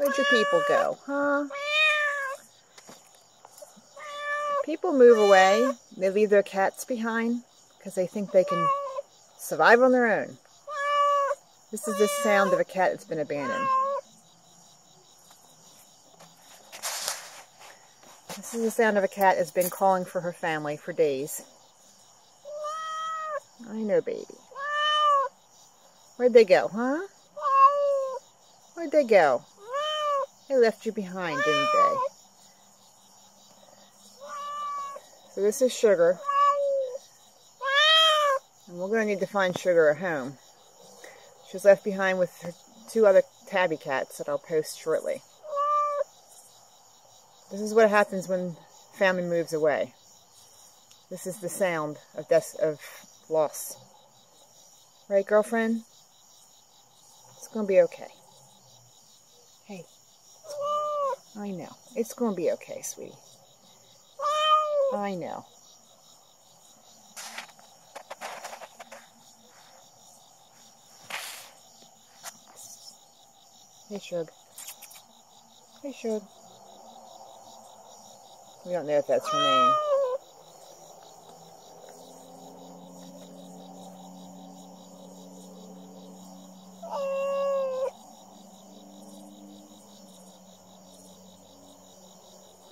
Where'd your people go, huh? People move away. They leave their cats behind because they think they can survive on their own. This is the sound of a cat that's been abandoned. This is the sound of a cat that's been calling for her family for days. I know, baby. Where'd they go, huh? Where'd they go? They left you behind, didn't they? So this is Sugar. And we're going to need to find Sugar a home. She was left behind with her 2 other tabby cats that I'll post shortly. This is what happens when family moves away. This is the sound of loss. Right, girlfriend? It's going to be okay. Hey. I know. It's going to be okay, sweetie. I know. Hey, Shug. Hey, Shug. We don't know if that's her name.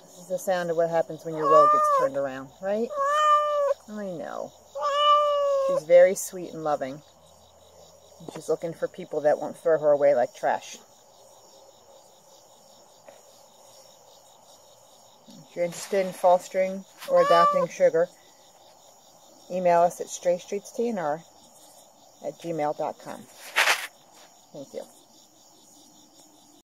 This is the sound of what happens when your world gets turned around, right? I know. She's very sweet and loving. And she's looking for people that won't throw her away like trash. If you're interested in fostering or adopting Sugar, email us at straystreetstnr@gmail.com. Thank you.